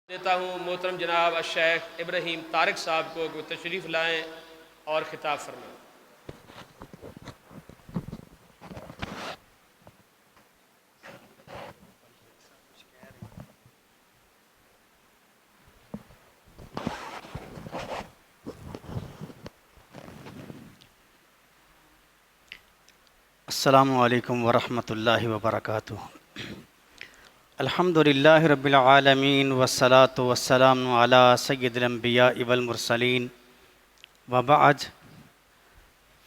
देता हूँ मोहतरम जनाब शेख इब्राहीम तारिक साहब को कि तशरीफ़ लाएँ और खिताब फरमाएँ। अस्सलामु अलैकुम वरहमतुल्लाहि वबरकातुहू। अल्हम्दुलिल्लाहि रब्बिल आलमीन वस्सलातु वस्सलामु अला सय्यिदिल अंबियाइ वल मुरसलीन व बअद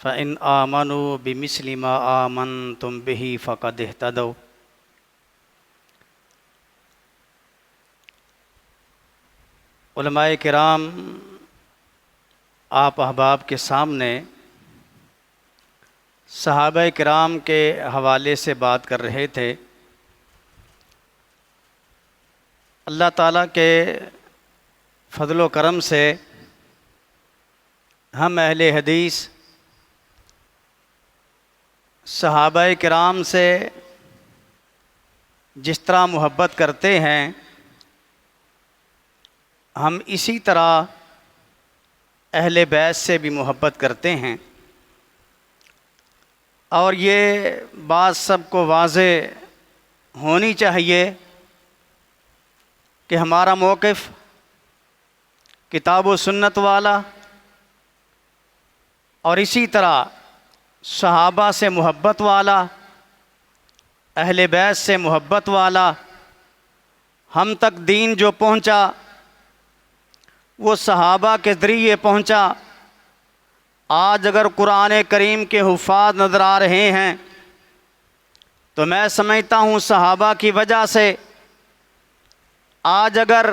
फ़इन आमनू बिमिस्लि मा आमनतुम बिही फ़क़द इह्तदौ। उलमाए किराम आप अहबाब के सामने सहाबा किराम के हवाले से बात कर रहे थे। अल्लाह ताला के फ़ज़ल व करम से हम अहले हदीस सहाबा किराम से जिस तरह मोहब्बत करते हैं, हम इसी तरह अहले बैत से भी मोहब्बत करते हैं। और ये बात सबको वाज़े होनी चाहिए कि हमारा मौक़िफ़ किताब व सुन्नत वाला और इसी तरह सहाबा से मोहब्बत वाला, अहले बैत से मोहब्बत वाला, हम तक दीन जो पहुँचा वो सहाबा के ज़रिए पहुँचा। आज अगर कुरान करीम के हुफ़ाज़ नज़र आ रहे हैं तो मैं समझता हूँ सहाबा की वजह से। आज अगर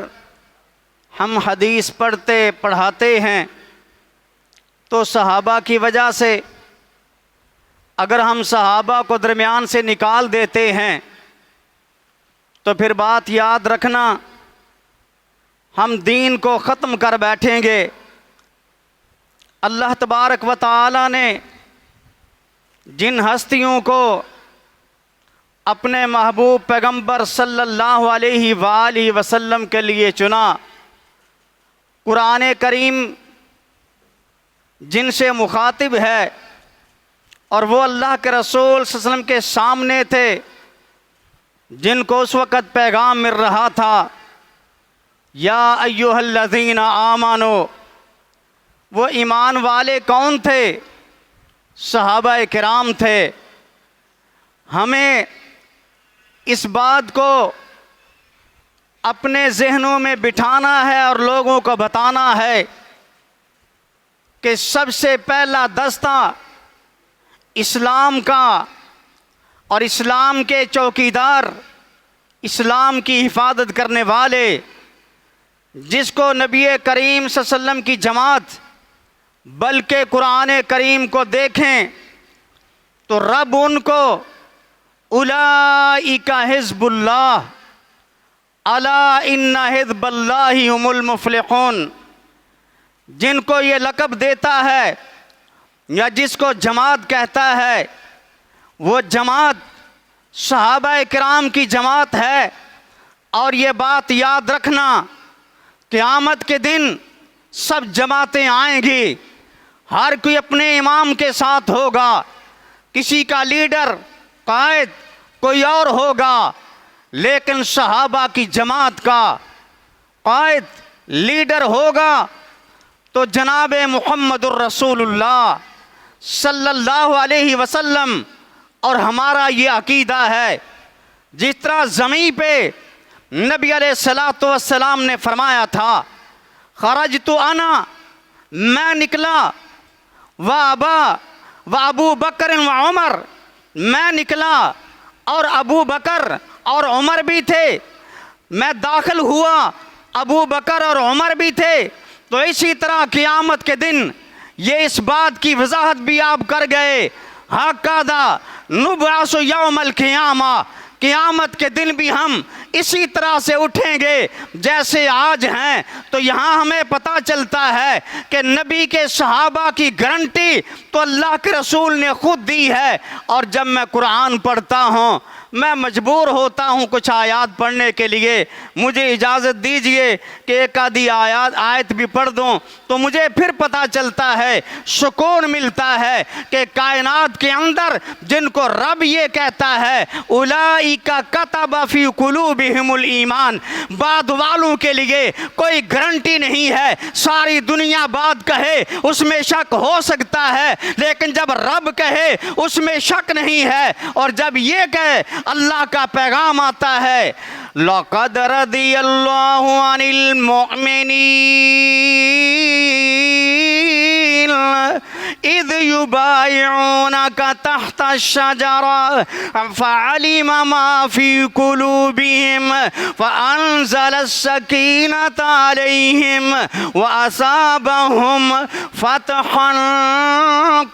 हम हदीस पढ़ते पढ़ाते हैं तो सहाबा की वजह से। अगर हम सहाबा को दरमियान से निकाल देते हैं तो फिर बात याद रखना, हम दीन को ख़त्म कर बैठेंगे। अल्लाह तबारक व तआला ने जिन हस्तियों को अपने महबूब पैगंबर सल्लल्लाहु अलैहि वसल्लम के लिए चुना, कुरान करीम जिनसे मुखातिब है और वो अल्लाह के रसूल सल्लल्लाहु अलैहि वसल्लम के सामने थे, जिनको उस वक़्त पैगाम मिल रहा था, या अय्युहल्लज़ीना आमनो। वो ईमान वाले कौन थे? सहाबा किराम थे। हमें इस बात को अपने जहनों में बिठाना है और लोगों को बताना है कि सबसे पहला दस्ता इस्लाम का और इस्लाम के चौकीदार, इस्लाम की हिफाजत करने वाले, जिसको नबी करीम सल्लल्लाहु अलैहि वसल्लम की जमात बल्कि कुरान करीम को देखें तो रब उनको उलाइका हिज़्बुल्लाह अला इन्ना हिज़्बल्लाहि हुमुल मुफ़्लिहून, जिनको ये लक़ब देता है या जिसको जमात कहता है, वो जमात सहाबा किराम की जमात है। और ये बात याद रखना, क़यामत के दिन सब जमातें आएंगी, हर कोई अपने इमाम के साथ होगा, किसी का लीडर कायद कोई और होगा, लेकिन सहाबा की जमात का कायद लीडर होगा तो जनाब मुहम्मदुर रसूलुल्लाह सल्लल्लाहु अलैहि वसल्लम। और हमारा ये अकीदा है, जिस तरह ज़मीन पे नबी अलैहिस्सलातु वस्सलाम ने फरमाया था, खरजतु अना, मैं निकला, व अबू बकर व उमर, मैं निकला और अबू बकर और उमर भी थे। मैं दाखिल हुआ, अबू बकर और उमर भी थे। तो इसी तरह क़यामत के दिन ये इस बात की वजाहत भी आप कर गए, हक़दा नुबअसु यौमल क़ियामा, क़यामत के दिन भी हम इसी तरह से उठेंगे जैसे आज हैं। तो यहाँ हमें पता चलता है कि नबी के सहाबा की गारंटी तो अल्लाह के रसूल ने खुद दी है। और जब मैं कुरान पढ़ता हूँ, मैं मजबूर होता हूँ कुछ आयत पढ़ने के लिए। मुझे इजाज़त दीजिए कि एक आधी आयत भी पढ़ दूँ तो मुझे फिर पता चलता है, सुकून मिलता है कि कायनात के अंदर जिनको रब ये कहता है उलाइका कतब फी कुलूबिहिमुल ईमान, बाद वालों के लिए कोई गारंटी नहीं है। सारी दुनिया बात कहे उसमें शक हो सकता है, लेकिन जब रब कहे उसमें शक नहीं है। और जब ये कहे अल्लाह का पैगाम आता है, लक़द रदियल्लाहु अनिल मुअमिनीन इज़ युबाइऊनका तहता शजरा फ़अलिमा मा फ़ी कुलूबिहिम फ़अंज़ला सकीनता अलैहिम व असाबहुम फ़तहन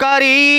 करीबा।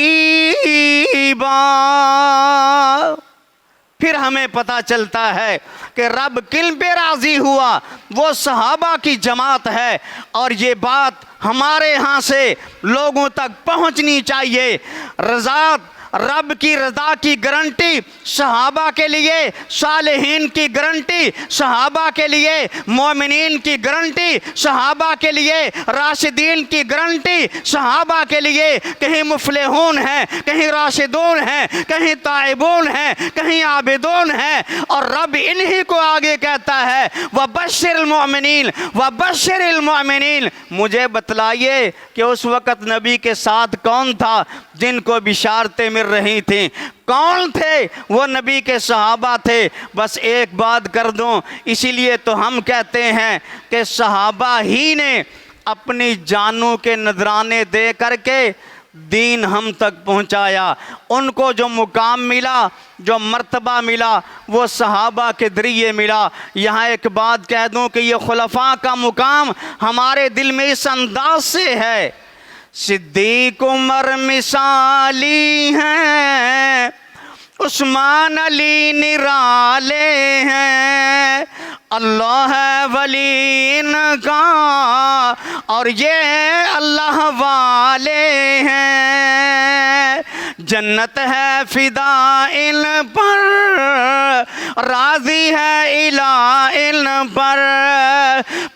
फिर हमें पता चलता है कि रब किन पे राज़ी हुआ, वो सहाबा की जमात है। और ये बात हमारे यहाँ से लोगों तक पहुँचनी चाहिए। रज़ा, रब की रज़ा की गारंटी सहाबा के लिए, सालेहीन की गारंटी सहाबा के लिए, मोमिनीन की गारंटी सहाबा के लिए, राशिदीन की गारंटी सहाबा के लिए। कहीं मुफलिहून हैं, कहीं राशिदून हैं, कहीं ताइबून हैं, कहीं आबिदून हैं। और रब इन्हीं को आगे कहता है वबश्शिरिल मुमिनीन वबश्शिरिल मुमिनीन। मुझे बतलाइए कि उस वक़्त नबी के साथ कौन था जिनको बिशारतें मिल रही थी? कौन थे वो? नबी के सहाबा थे। बस एक बात कर दूं, इसीलिए तो हम कहते हैं कि सहाबा ही ने अपनी जानों के नजराने दे करके दीन हम तक पहुंचाया। उनको जो मुकाम मिला, जो मर्तबा मिला, वो सहाबा के ज़रिए मिला। यहाँ एक बात कह दूं कि ये खुलफा का मुकाम हमारे दिल में इस अंदाज से है, सिद्दीक उमर मिसाली हैं, उस्मान अली निराले हैं, अल्लाह है वली इनका और ये अल्लाह वाले हैं। जन्नत है फिदा इन पर, राज़ी है इला इन पर,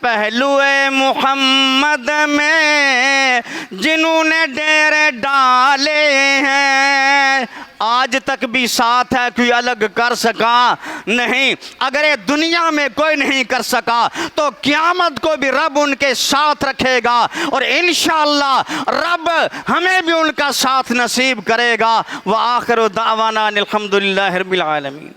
पहलुए मोहम्मद में जिन्होंने डेरे डाले हैं। आज तक भी साथ है, कोई अलग कर सका नहीं। अगर ये दुनिया में कोई नहीं कर सका तो क़यामत को भी रब उनके साथ रखेगा और इंशाअल्लाह रब हमें भी उनका साथ नसीब करेगा। व आखिर दावाना अनिल हम्दुलिल्लाहि रब्बिल आलमीन।